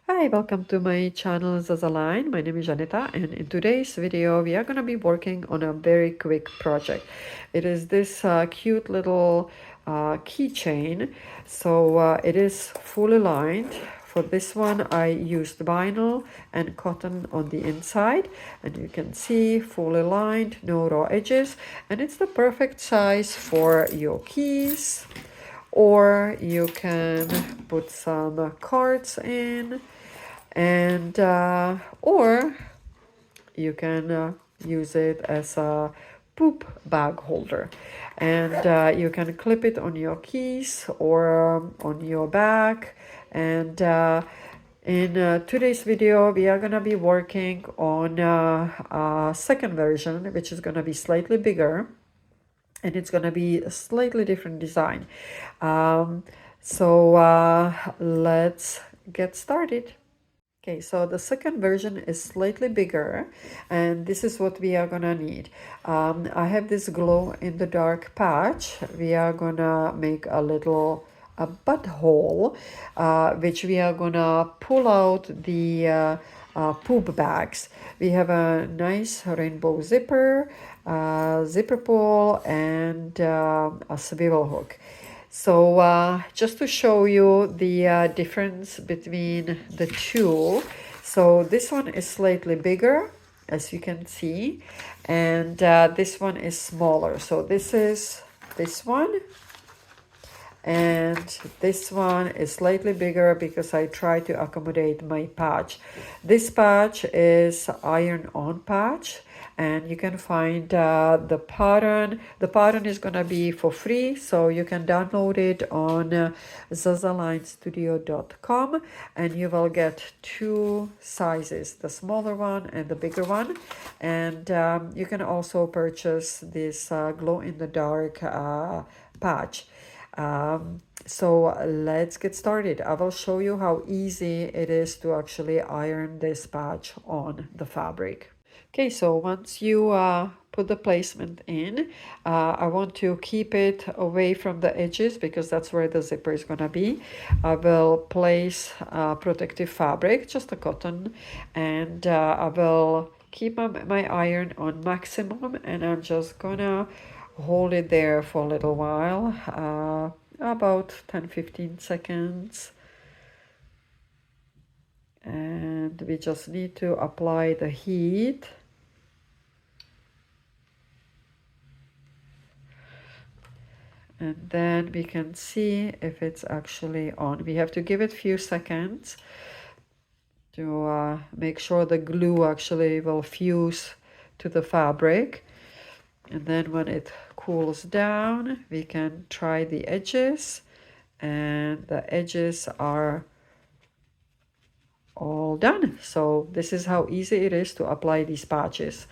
Hi, welcome to my channel Zazaline. My name is Janita, and in today's video we are going to be working on a very quick project. It is this cute little keychain. So it is fully lined. For this one I used vinyl and cotton on the inside, and you can see fully lined, no raw edges, and it's the perfect size for your keys, or you can put some cards in, and or you can use it as a poop bag holder, and you can clip it on your keys or on your bag. And in today's video we are going to be working on a second version, which is going to be slightly bigger, and it's going to be a slightly different design. So let's get started. Okay, so the second version is slightly bigger, and this is what we are gonna need. I have this glow in the dark patch. We are gonna make a butthole, which we are gonna pull out the poop bags. We have a nice rainbow zipper, zipper pull, and a swivel hook. So just to show you the difference between the two. So this one is slightly bigger, as you can see, and this one is smaller. So this is this one, and this one is slightly bigger because I try to accommodate my patch. This patch is iron-on patch, and you can find the pattern. The pattern is gonna be for free, so you can download it on zazalinestudio.com, and you will get two sizes, the smaller one and the bigger one. And you can also purchase this glow-in-the-dark patch. So let's get started. I will show you how easy it is to actually iron this patch on the fabric. Okay, so once you put the placement in, I want to keep it away from the edges because that's where the zipper is gonna be. I will place protective fabric, just a cotton, and I will keep my iron on maximum, and I'm just gonna hold it there for a little while, about 10-15 seconds. And we just need to apply the heat. And then we can see if it's actually on. We have to give it a few seconds to make sure the glue actually will fuse to the fabric. And then when it cools down, we can try the edges, and the edges are all done. So this is how easy it is to apply these patches.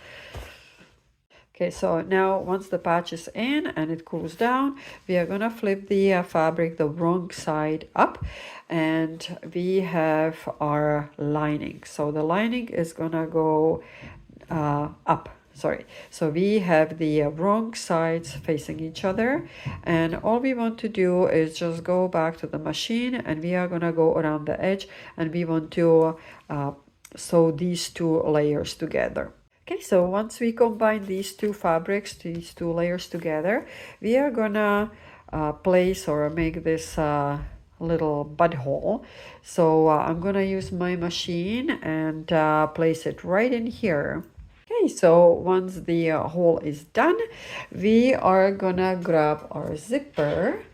Okay, so now once the patch is in and it cools down, we are gonna flip the fabric the wrong side up, and we have our lining. So the lining is gonna go up. Sorry, so we have the wrong sides facing each other, and all we want to do is just go back to the machine, and we are gonna go around the edge, and we want to sew these two layers together. Okay, so once we combine these two fabrics, these two layers together, we are gonna place or make this little butthole. So I'm gonna use my machine and place it right in here. Okay, so once the hole is done, we are gonna grab our zipper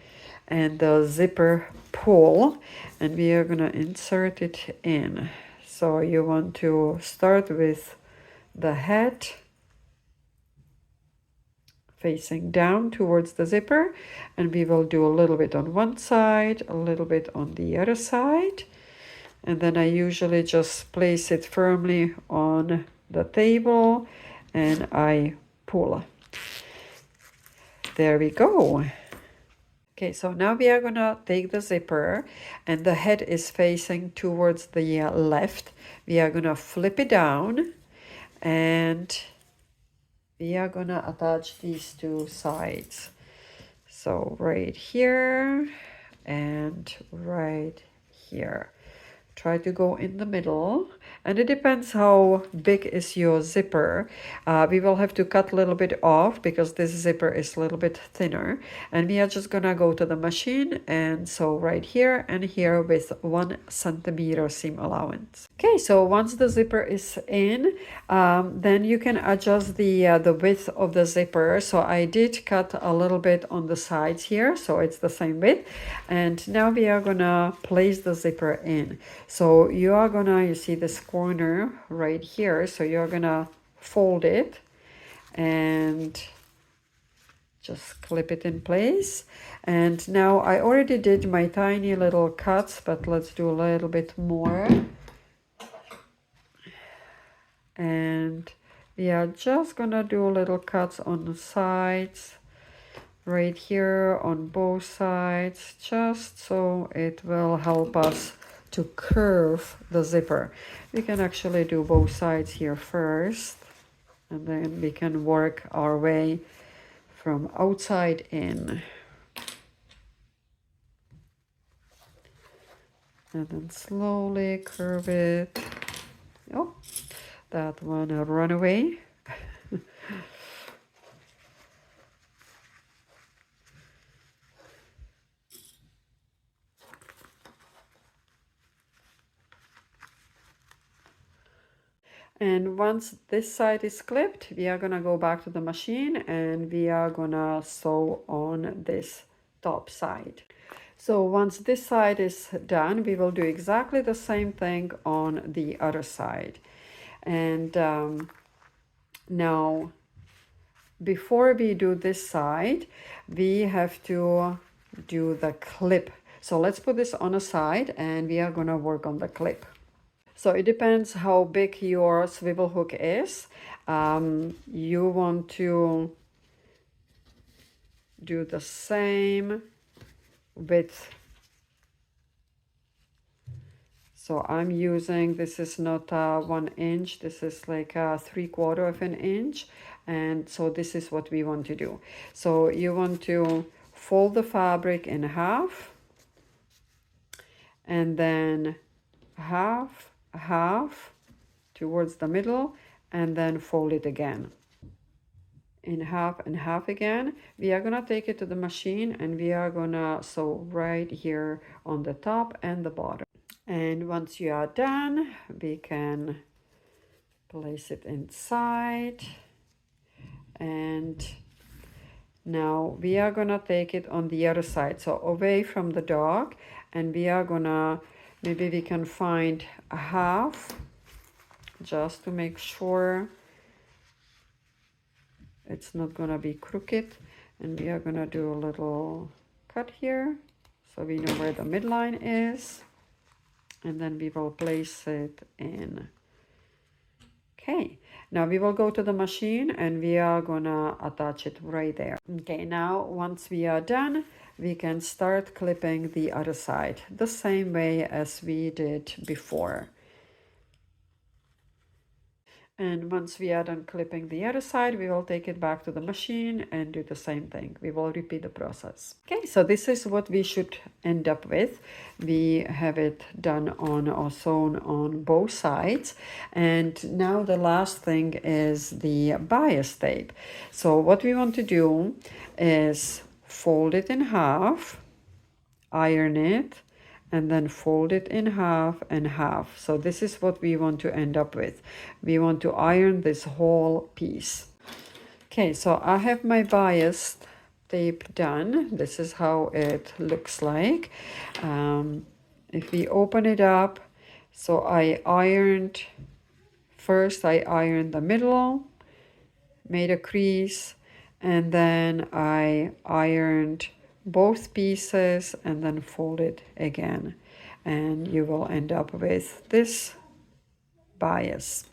and the zipper pull, and we are gonna insert it in. So you want to start with the head facing down towards the zipper, and we will do a little bit on one side, a little bit on the other side, and then I usually just place it firmly on the table and I pull. There we go. Okay, so now we are gonna take the zipper, and the head is facing towards the left. We are gonna flip it down, and we are gonna attach these two sides. So right here and right here. try to go in the middle, and it depends how big is your zipper. We will have to cut a little bit off because this zipper is a little bit thinner, and we are just gonna go to the machine and sew right here and here with 1 centimeter seam allowance. Okay, so once the zipper is in, then you can adjust the width of the zipper. So I did cut a little bit on the sides here, so it's the same width, and now we are gonna place the zipper in. So you are gonna, you see this corner right here, so you're gonna fold it and just clip it in place. And now I already did my tiny little cuts, but let's do a little bit more. And we are just gonna do little cuts on the sides right here on both sides, just so it will help us to curve the zipper. We can actually do both sides here first, and then we can work our way from outside in. And then slowly curve it. Oh, that one run away. And once this side is clipped, we are gonna go back to the machine and we are gonna sew on this top side. So once this side is done, we will do exactly the same thing on the other side. And now, before we do this side, we have to do the clip. So let's put this on a side and we are gonna work on the clip. So it depends how big your swivel hook is. You want to do the same width. So I'm using, this is not 1 inch, this is like 3/4 of an inch. And so this is what we want to do. So you want to fold the fabric in half, and then half towards the middle, and then fold it again in half and half again. We are gonna take it to the machine and we are gonna sew right here on the top and the bottom. And once you are done, we can place it inside. And now we are gonna take it on the other side, so away from the dog, and we are gonna, maybe we can find a half just to make sure it's not gonna be crooked. And we are gonna do a little cut here so we know where the midline is, and then we will place it in. Okay, now we will go to the machine and we are gonna attach it right there. Okay, now once we are done, we can start clipping the other side the same way as we did before. And once we are done clipping the other side, we will take it back to the machine and do the same thing. We will repeat the process. Okay, so this is what we should end up with. We have it done on or sewn on both sides. And now the last thing is the bias tape. So what we want to do is fold it in half, iron it, and then fold it in half and half. So this is what we want to end up with. We want to iron this whole piece. Okay, so I have my bias tape done. This is how it looks like. If we open it up, so I ironed, first I ironed the middle, made a crease, and then I ironed both pieces and then fold it again, and you will end up with this bias.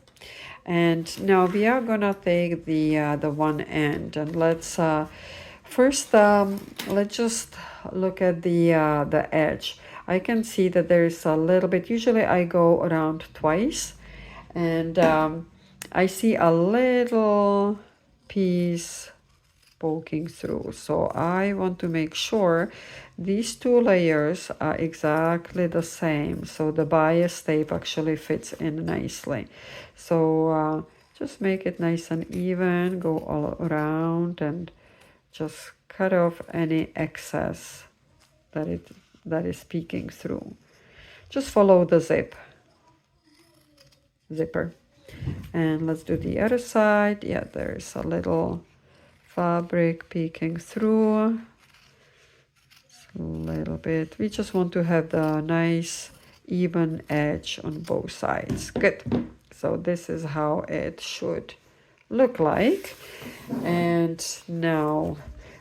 And now we are gonna take the one end, and let's first let's just look at the edge. I can see that there's a little bit, usually I go around twice, and I see a little piece poking through. So I want to make sure these two layers are exactly the same, so the bias tape actually fits in nicely. So just make it nice and even, go all around, and just cut off any excess that is peeking through. Just follow the zipper. And let's do the other side. Yeah, there's a little fabric peeking through. A little bit. We just want to have the nice even edge on both sides. Good. So this is how it should look like. And now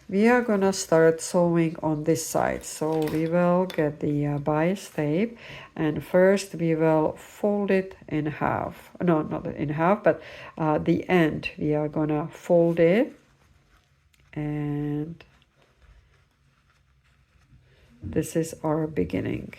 we are gonna start sewing on this side. So we will get the bias tape, and first we will fold it in half. No, not in half, but the end we are gonna fold it, and this is our beginning.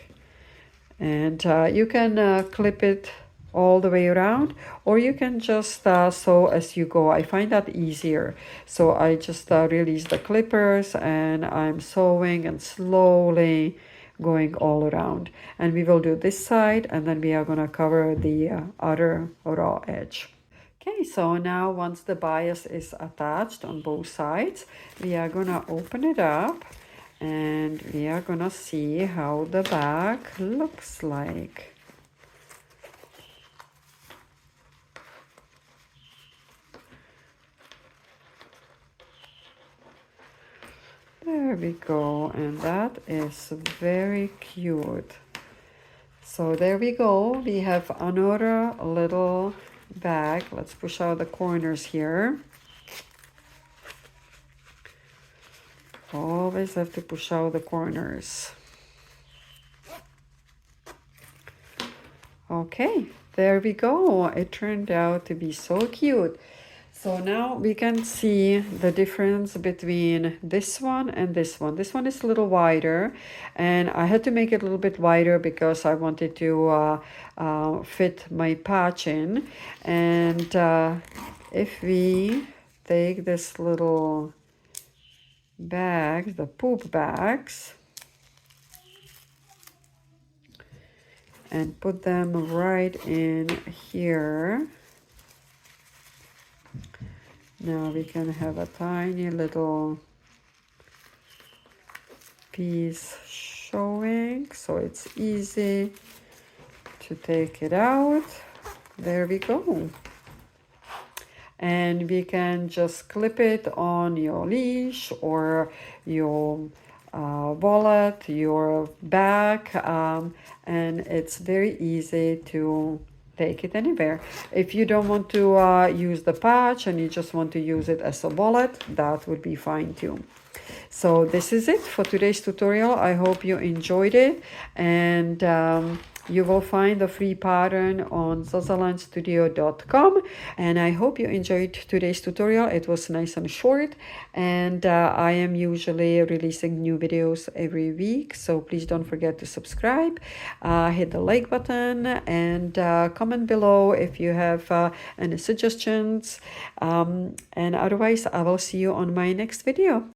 And you can clip it all the way around, or you can just sew as you go. I find that easier. So I just release the clippers and I'm sewing and slowly going all around. And we will do this side, and then we are going to cover the other raw edge. Okay, so now once the bias is attached on both sides, we are going to open it up, and we are gonna see how the back looks like. There we go, and that is very cute. So there we go, we have another little bag. Let's push out the corners here. Always have to push out the corners. Okay, there we go. It turned out to be so cute. So now we can see the difference between this one and this one. This one is a little wider, and I had to make it a little bit wider because I wanted to fit my patch in. And if we take this little bag, the poop bags, and put them right in here. Now we can have a tiny little piece showing, so it's easy to take it out. There we go. And we can just clip it on your leash or your wallet, your bag, and it's very easy to take it anywhere. If you don't want to use the patch and you just want to use it as a wallet, that would be fine too. So this is it for today's tutorial. I hope you enjoyed it, and you will find the free pattern on zazalandstudio.com, and I hope you enjoyed today's tutorial. It was nice and short, and I am usually releasing new videos every week, so please don't forget to subscribe, hit the like button, and comment below if you have any suggestions, and otherwise I will see you on my next video.